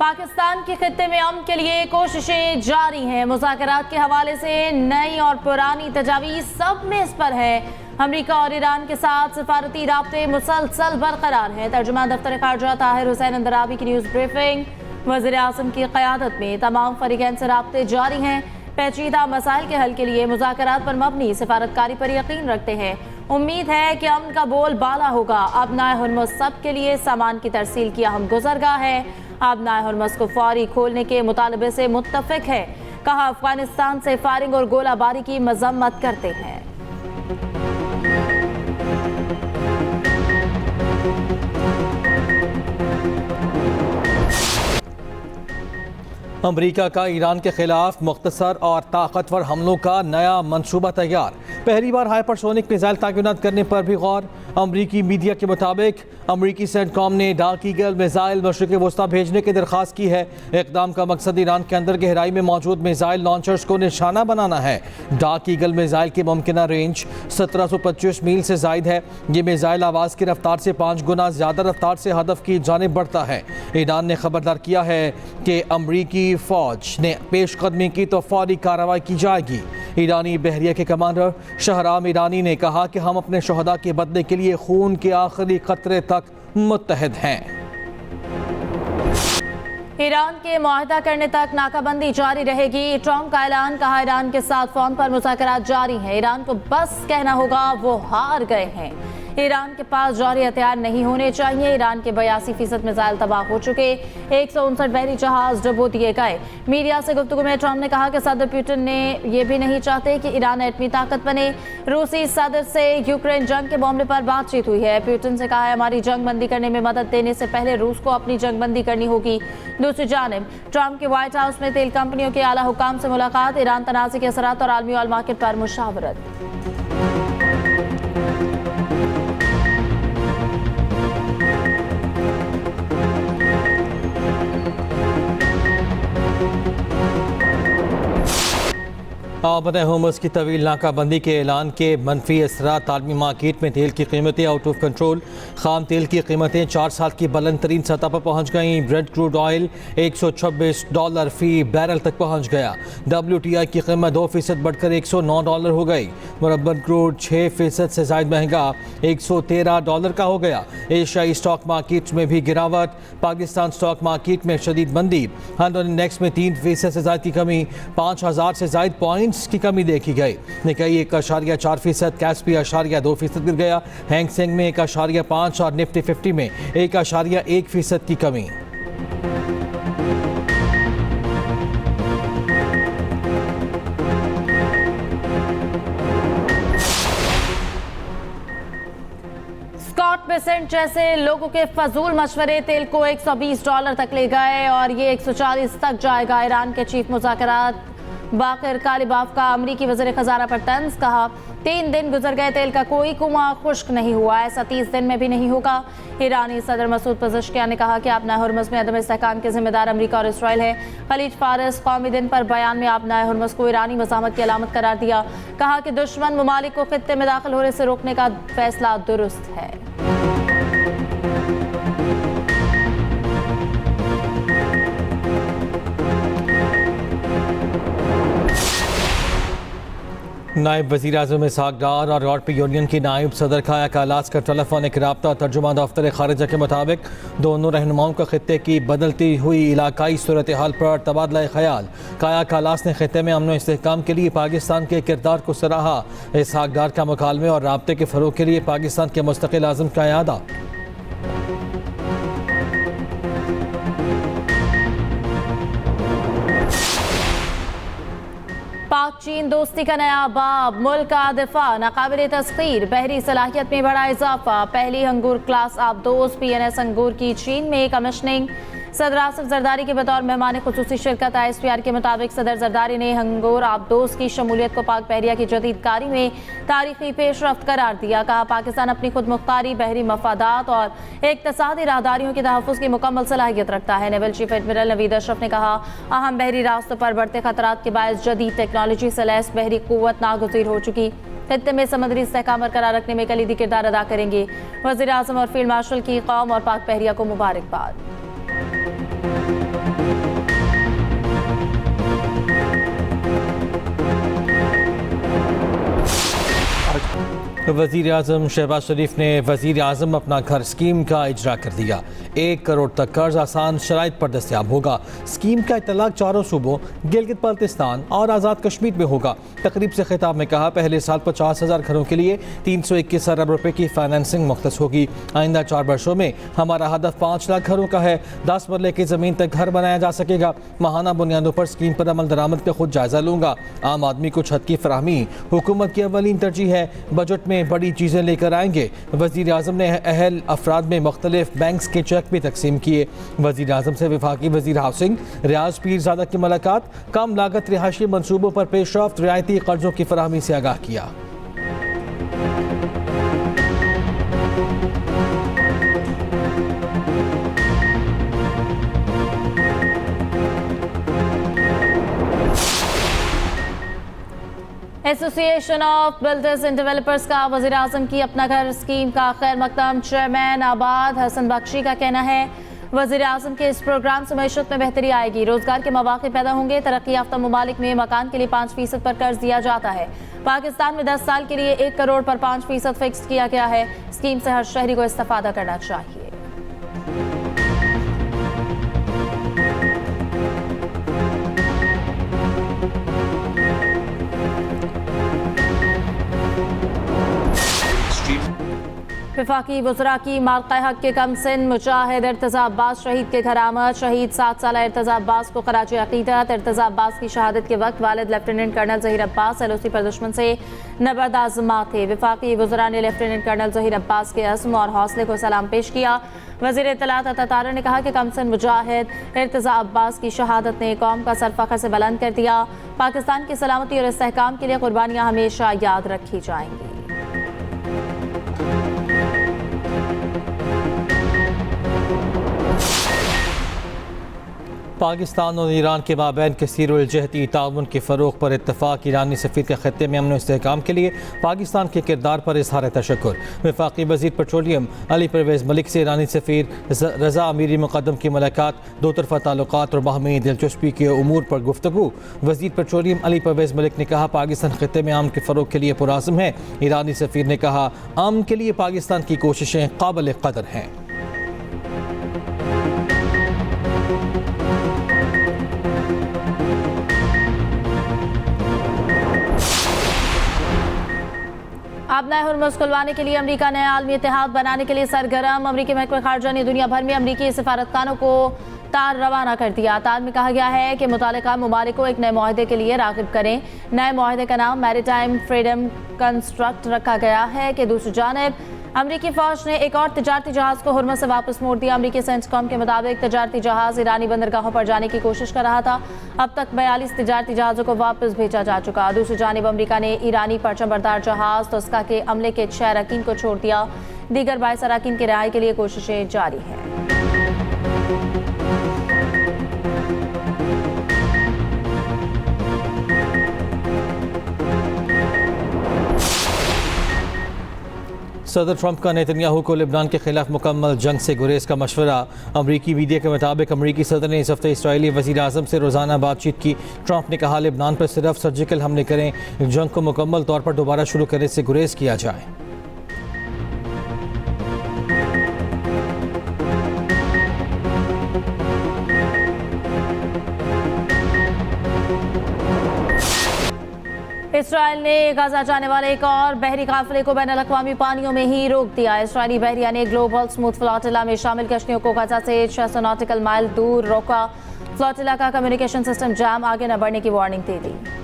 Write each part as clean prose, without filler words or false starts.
पाकिस्तान के खित्ते में अमन के लिए कोशिशें जारी हैं। मुज़ाकरात के हवाले से नई और पुरानी तजावीज़ सब में इस पर है। अमरीका और ईरान के साथ सफारती राब्ते मुसलसल बरकरार हैं। तर्जुमान दफ्तर खारजा ताहिर हुसैन अंदराबी की न्यूज़ ब्रीफिंग। वज़ीर आज़म की क़यादत में तमाम फरीक़ैन से राब्ते जारी हैं। पेचीदा मसाइल के हल के लिए मुज़ाकरात पर मबनी सिफारतकारी पर यकीन रखते हैं। उम्मीद है कि अमन का बोल बाला होगा। अबनाए हुर्मुज़ सब के लिए सामान की तरसील की अहम गुज़रगाह है। अबनाए हुर्मुज़ को फौरी खोलने के मुतालबे से मुत्तफ़िक है। कहा, अफगानिस्तान से फायरिंग और गोलाबारी की मजम्मत करते हैं। अमरीका का ईरान के खिलाफ मुख्तसर और ताकतवर हमलों का नया मंसूबा तैयार। पहली बार हाइपरसोनिक मिसाइल तैनात करने पर भी गौर। अमरीकी मीडिया के मुताबिक अमरीकी सेंटकॉम ने डार्क ईगल मिसाइल मशरिक़ वस्ता भेजने की दरख्वास्त की है। इक़दाम का मकसद ईरान के अंदर गहराई में मौजूद मिसाइल लॉन्चर्स को निशाना बनाना है। डार्क ईगल मिसाइल की मुमकिना रेंज 1725 मील से ज़ायद है। ये मिसाइल आवाज़ की रफ्तार से 5 गुना ज़्यादा रफ्तार से हदफ की जानिब बढ़ता है। ईरान ने खबरदार किया है कि अमरीकी फौज ने पेशकदमी की तो फौरी कार्रवाई की जाएगी। ईरानी बहरिया के कमांडर शहराम ईरानी ने कहा कि हम अपने शहदा के बदले के लिए खून के आखिरी कतरे तक मुत्तहद हैं। ईरान के मुआहदा करने तक नाकाबंदी जारी रहेगी। ट्रंप का ऐलान। कहा, ईरान के साथ फोन पर मुज़ाकरात जारी हैं। ईरान को बस कहना होगा वो हार गए हैं। ईरान के पास जौहरी हथियार नहीं होने चाहिए। ईरान के 82% मिसाइल तबाह हो चुके। 159 बहरी जहाज डुबो दिए गए। मीडिया से गुफ्तगू में ट्रंप ने कहा कि सदर पुतिन ने यह भी नहीं चाहते कि ईरान एटमी ताकत बने। रूसी सदर से यूक्रेन जंग के मामले पर बातचीत हुई है। पुतिन से कहा है, हमारी जंग बंदी करने में मदद देने से पहले रूस को अपनी जंग बंदी करनी होगी। दूसरी जानिब ट्रंप के व्हाइट हाउस में तेल कंपनियों के आला हुकाम से मुलाकात। ईरान तनाज़े के असरात और आलमी ऑयल मार्केट पर मुशावरत। अबनाए हुर्मुज़ की तवील नाकाबंदी के ऐलान के मनफी असरात। आलमी मार्केट में तेल की कीमतें आउट ऑफ कंट्रोल। खाम तेल की कीमतें 4 साल की बुलंद तरीन सतह पर पहुँच गईं। ब्रेड क्रूड ऑयल $126 फी बैरल तक पहुँच गया। WTI की कीमत 2% बढ़कर $109 हो गई। मुरब्बन क्रूड 6% से ज़ायद महंगा $113 का हो गया। एशियाई स्टॉक मार्केट में भी गिरावट। पाकिस्तान स्टॉक मार्केट में शदीद मंदी। हंड्रेड इंडेक्स में 3% से ज़ायद की कमी। 5000 से ज़ायद पॉइंट्स की कमी देखी गई। निकाई 1.4%, कैस्पी 2% गिर गया। हैंग सेंग में 1.5 और निफ्टी 50 में 1.1% की कमी। स्कॉट बेसेंट जैसे लोगों के फजूल मशवरे तेल को $120 तक ले गए और ये 140 तक जाएगा। ईरान के चीफ मुज़ाकरात बाकर कालिबाफ का अमरीकी वज़ीर खजाना पर तंज। कहा, 3 दिन गुजर गए, तेल का कोई कुआं खुश्क नहीं हुआ। ऐसा 30 दिन में भी नहीं होगा। ईरानी सदर मसूद पज़ेश्कियान ने कहा कि अबनाए हुर्मुज़ में अदम इस्तेहकाम के जिम्मेदार अमरीका और इसराइल है। खलीज फारस कौमी दिन पर बयान में अबनाए हुर्मुज़ को ईरानी मज़ामत की अलामत करार दिया। कहा कि दुश्मन ममालिक को खित्ते में दाखिल होने से रोकने का फैसला दुरुस्त है। नायब वज़ीर आज़म इसहाक़ डार और यूरोपीय यूनियन की नायब सदर काया कालास का टेलीफोनिक रब्ता। तर्जुमान दफ्तर खारिजा के मुताबिक दोनों रहनुमाओं का खित्ते की बदलती हुई इलाकाई सूरत हाल पर तबादला ख्याल। काया कालास ने खित्ते में अमन व इस्तेहकाम के लिए पाकिस्तान के किरदार को सराहा। इसहाक़ डार का मुकालमे और राब्ते के फ़रोग़ के लिए पाकिस्तान के मुस्तक़िल आज़म का इरादा। पाक चीन दोस्ती का नया बाब। मुल्क का दिफा नाकाबिल तस्खीर। बहरी सलाहियत में बड़ा इजाफा। पहली अंगूर क्लास आबदोज PNS अंगूर की चीन में कमीशनिंग। सदर आसिफ जरदारी के बतौर मेहमान खुसूसी शिरकत। ISPR के मुताबिक सदर जरदारी ने अंगूर आबदोज की शमूलियत को पाक बहरिया की जदीद कारी में तारीखी पेशरफ्त करार दिया। कहा, पाकिस्तान अपनी खुद मुख्तारी, बहरी मफादात और इक्तसादी राहदारियों के तहफ़्फ़ुज़ की मुकम्मल सलाहियत रखता है। Naval chief admiral Naveed Ashraf ने कहा, अहम बहरी रास्तों पर बढ़ते खतरात के बायस जदीद टेक्नोलॉजी से लैस बहरी क़ुव्वत नागुज़ीर हो चुकी। खित्ते में समुद्री इस्तेहकाम बरकरार रखने में कलीदी किरदार अदा करेंगे। वज़ीर आज़म और फील्ड मार्शल की कौम और पाक बहरिया को मुबारकबाद। वज़ीर आज़म शहबाज शरीफ ने वज़ीर आज़म अपना घर स्कीम का इजरा कर दिया। 1 करोड़ तक कर्ज आसान शराइत पर दस्तयाब होगा। स्कीम का इतलाक चारों सूबों गिलगित बल्तिस्तान और आज़ाद कश्मीर में होगा। तकरीब से खिताब में कहा, पहले साल 50,000 घरों के लिए 321 अरब रुपए की फाइनेंसिंग मुख्तस होगी। आइंदा 4 वर्षों में हमारा हदफ 5 लाख घरों का है। 10 मरले की ज़मीन तक घर बनाया जा सकेगा। माहाना बुनियादों पर स्कीम पर अमल दरामद का खुद जायजा लूँगा। आम आदमी को छत की फराहमी हुकूमत की अवलीन तरजीह है। बजट में बड़ी चीज़ें लेकर आएंगे। वज़ीर आज़म ने अहल अफराद में मुख्तलिफ बैंक्स के चेक भी तकसीम किए। वज़ीर आज़म से वफाकी वज़ीर हाउसिंग रियाज पीरज़ादा की मुलाकात, कम लागत रिहायशी मनसूबों पर पेशरफ्त, रियायती कर्जों की फराहमी से आगाह किया। Association of builders and developers का वज़ीर आज़म की अपना घर स्कीम का खैर मकदम चेयरमैन आबाद हसन बख्शी का कहना है, वज़ीर आज़म के इस प्रोग्राम से मईशत में बेहतरी आएगी, रोजगार के मौके पैदा होंगे। तरक्की याफ्ता ममालिक में मकान के लिए 5% पर कर्ज दिया जाता है। पाकिस्तान में 10 साल के लिए 1 करोड़ पर 5% फिक्स किया गया है। स्कीम से हर शहरी को इस्तेफादा करना चाहिए। वफाकी वज़रा की मार्क़ा हक़ के कम सिन मुजाहिद इर्तज़ा अब्बास शहीद के घर आमद। शहीद 7 साला इर्तज़ा अब्बास को ख़राज अक़ीदत। इर्तज़ा अब्बास की शहादत के वक्त वालिद lieutenant colonel Zaheer Abbas LOC पर दुश्मन से नबर्द आज़मा थे। वफाकी वज़रा ने लेफ्टिनेंट कर्नल ज़हीर अब्बास के अज़्म और हौसले को सलाम पेश किया। वज़ीर इत्तलात अता तारा ने कहा कि कमसिन मुजाहिद इर्तज़ा अब्बास की शहादत ने कौम का सर फ़ख्र से बुलंद कर दिया। पाकिस्तान की सलामती और इस्तेहकाम के लिए कुर्बानियाँ हमेशा याद रखी जाएंगी। पाकिस्तान और ईरान के माबैन कसीरुल-जहती ताउन के फ़रोग़ पर इत्तफ़ाक़। ईरानी सफ़ीर के ख़त्ते में अमन और इस्तेहकाम के लिए पाकिस्तान के किरदार पर इज़हार तशक्कुर। वफ़ाक़ी वज़ीर पेट्रोलियम अली परवेज़ मलिक से ईरानी सफ़ीर रज़ा अमीरी मुक़द्दम की मुलाकात। दो तरफ़ा ताल्लुक़ात और बाहमी दिलचस्पी के उमूर पर गुफ्तगू। वज़ीर पेट्रोलियम अली परवेज़ मलिक ने कहा, पाकिस्तान ख़त्ते में अमन के फ़रोग़ के लिए पुरअज़्म है। ईरानी सफ़ीर ने कहा, अमन के लिए पाकिस्तान की कोशिशें काबिल क़दर हैं। अब नए हुर्मुज़ खुलवाने के लिए अमरीका नया आलमी इत्तेहाद बनाने के लिए सरगर्म। अमरीकी महकमा ख़ारजा ने दुनिया भर में अमरीकी सफारतखानों को तार रवाना कर दिया। तार में कहा गया है कि मुतालिका ममालिक को एक नए मुआहदे के लिए राग़िब करें। नए मुआहदे का नाम मैरीटाइम फ्रीडम कंस्ट्रक्ट रखा गया है कि दूसरी जानिब अमरीकी फ़ौज ने एक और तजारती जहाज़ को हुर्मुज़ से वापस मोड़ दिया। अमरीकी सेंटकॉम के मुताबिक तजारती जहाज़ ईरानी बंदरगाहों पर जाने की कोशिश कर रहा था। अब तक 42 तजारती जहाज़ों को वापस भेजा जा चुका। दूसरी जानिब अमरीका ने ईरानी परचम बरदार जहाज़ तोस्का के अमले के 6 अरकान को छोड़ दिया। दीगर 22 अरकान की रिहाई के लिए कोशिशें जारी हैं। सदर ट्रंप का नेतन्याहू को लेबनान के खिलाफ मुकम्मल जंग से गुरेज का मशवरा। अमरीकी मीडिया के मुताबिक अमरीकी सदर ने इस हफ्ते इसराइली वज़ीर आज़म से रोज़ाना बातचीत की। ट्रंप ने कहा, लेबनान पर सिर्फ सर्जिकल हमले करें, जंग को मुकम्मल तौर पर दोबारा शुरू करने से गुरेज किया जाए। इसराइल ने गाजा जाने वाले एक और बहरी काफिले को बैनुल अक़वामी पानियों में ही रोक दिया। इसराइली बहरिया ने ग्लोबल स्मूथ फ्लोटिला में शामिल कश्तियों को गाजा से 600 नॉटिकल माइल दूर रोका। फ्लोटिला का कम्युनिकेशन सिस्टम जाम, आगे न बढ़ने की वार्निंग दे दी।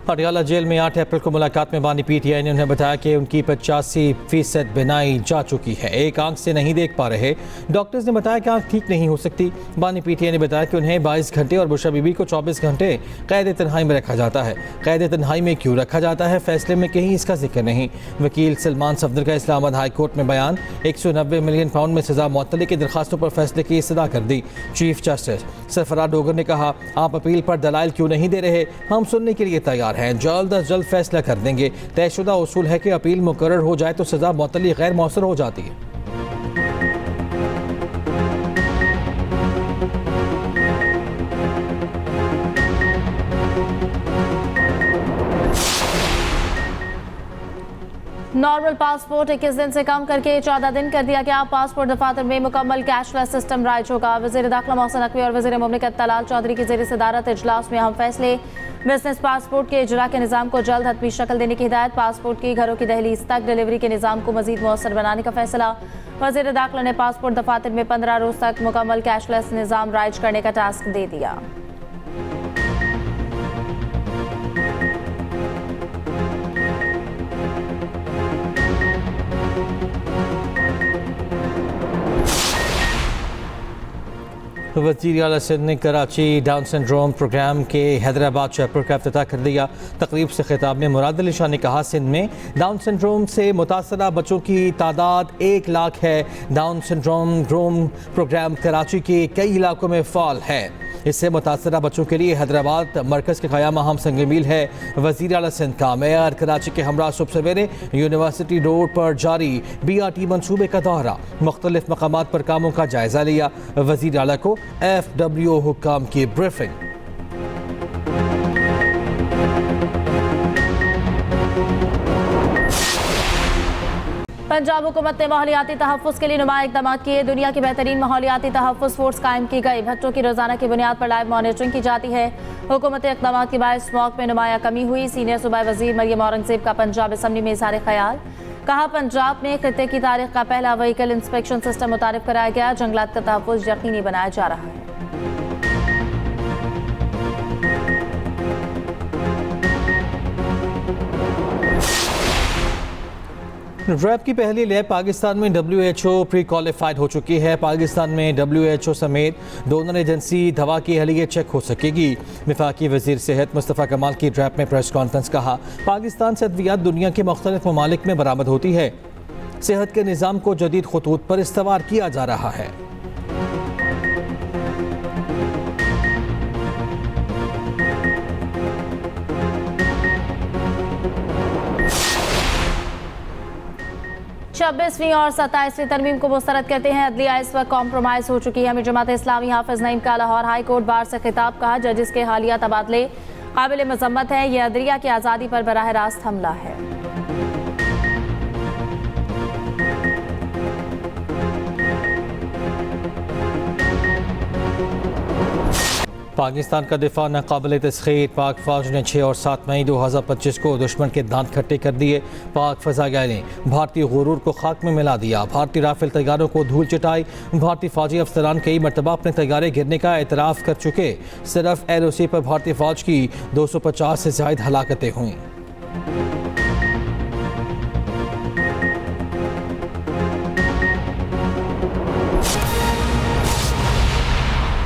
पटियाला जेल में 8 अप्रैल को मुलाकात में बानी PTI ने उन्हें बताया कि उनकी 85% बिनाई जा चुकी है। एक आंख से नहीं देख पा रहे। डॉक्टर्स ने बताया कि आंख ठीक नहीं हो सकती। बानी PTI ने बताया कि उन्हें 22 घंटे और बुशरा बीबी को 24 घंटे कैद तन्हाई में रखा जाता है। कैद तन्हाई में क्यों रखा जाता है, फैसले में कहीं इसका जिक्र नहीं। वकील सलमान सफदर का इस्लामाबाद हाई कोर्ट में बयान। 190 मिलियन पाउंड में सजा मुअत्तली की दरखास्तों पर फैसले की इस्तदा कर दी। चीफ जस्टिस सरफराज डोगर ने कहा, आप अपील पर दलाइल क्यों नहीं दे रहे, हम सुनने के लिए तैयार हैं, जल्द अज जल्द फैसला कर देंगे। तयशुदा उसूल है कि अपील मुकर्रर हो जाए तो सजा मुअत्तली गैर मौसर हो जाती है। नॉर्मल पासपोर्ट 21 दिन से कम करके 14 दिन कर दिया गया। पासपोर्ट दफातर में मुकम्मल कैशलेस सिस्टम राइज होगा। वज़ीर दाखिला मोहसिन नकवी और वज़ीर मुमलिकत तलाल चौधरी की ज़ेर सदारत इजलास में अहम फैसले। बिजनेस पासपोर्ट के इजरा के निज़ाम को जल्द हतमी शक्ल देने की हिदायत। पासपोर्ट की घरों की दहलीज तक डिलीवरी के निज़ाम को मजीद मौसर बनाने का फैसला। वज़ीर दाखिला ने पासपोर्ट दफातर में 15 रोज तक मुकम्मल कैशलेस निज़ाम राइज करने का टास्क दे दिया। वज़ीर आला सिंध ने कराची डाउन सिंड्रोम प्रोग्राम के हैदराबाद चैप्टर का इफ्तिताह कर दिया। तकरीब से खिताब में मुराद अली शाह ने कहा, सिंध में डाउन सिंड्रोम से मुतासरा बच्चों की तादाद 1 लाख है। डाउन सिंड्रोम प्रोग्राम कराची के कई इलाकों में फ़ाल है। इससे मुतासरा बच्चों के लिए हैदराबाद मरकज़ के क़याम अहम संग मील है। वज़ीर आला सिंध का मेयर कराची के हमरा सुबह सवेरे यूनिवर्सिटी रोड पर जारी BRT मनसूबे का दौरा, मुख्तलिफ मकामात पर कामों का जायज़ा लिया। वज़ीर आला को FWO हुक्काम की ब्रीफिंग। पंजाब हुकूमत ने माहौलियाती तहफ़्फ़ुज़ के लिए नुमाया इक़दाम किए। दुनिया की बेहतरीन माहौलियाती तहफ़्फ़ुज़ फोर्स कायम की गई। भट्टों की रोज़ाना की बुनियाद पर लाइव मॉनिटरिंग की जाती है। हुकूमती इक़दाम के बाद स्मॉग में नुमाया कमी हुई। सीनियर सूबाई वज़ीर मरियम औरंगज़ेब का पंजाब असम्बली में इज़हार ख्याल। कहा, पंजाब में खित्ते की तारीख का पहला व्हीकल इंस्पेक्शन सिस्टम मुतारिफ कराया गया। जंगलात का तहफ़्फ़ुज़ यकीनी बनाया जा रहा है। रैप की पहली लैब पाकिस्तान में WHO प्री क्वालिफाइड हो चुकी है। पाकिस्तान में WHO समेत डोनर एजेंसी दवा की अहलियत चेक हो सकेगी। वफाकी वज़ीर सेहत मुस्तफ़ा कमाल की रैप में प्रेस कॉन्फ्रेंस। कहा, पाकिस्तान से अद्वियात दुनिया के मुख्तलिफ ममालिक में बरामद होती है। सेहत के निज़ाम को जदीद खतूत पर इस्तवार किया जा रहा है। छब्बीसवीं और 27वीं तरमीम को मुस्तरद करते हैं। अदलिया इस वक्त कॉम्प्रोमाइज़ हो चुकी है। अमीर जमात इस्लामी हाफिज नईम का लाहौर हाई कोर्ट बार से खिताब। कहा, जजिस के हालिया तबादले काबिल मजम्मत है। यह अदलिया की आज़ादी पर बराह रास्त हमला है। पाकिस्तान का दिफा नाकाबिल तस्खीर। पाक फौज ने 6 और 7 मई 2025 को दुश्मन के दांत खट्टे कर दिए। पाक फ़ज़ाइया ने भारतीय गुरूर को खाक में मिला दिया। भारतीय राफेल तैयारों को धूल चटाई। भारतीय फौजी अफसरान कई मरतबा अपने तैयारे गिरने का एतराफ़ कर चुके। सिर्फ LOC पर भारतीय फौज की 250 से ज़ायद हलाकतें हुईं।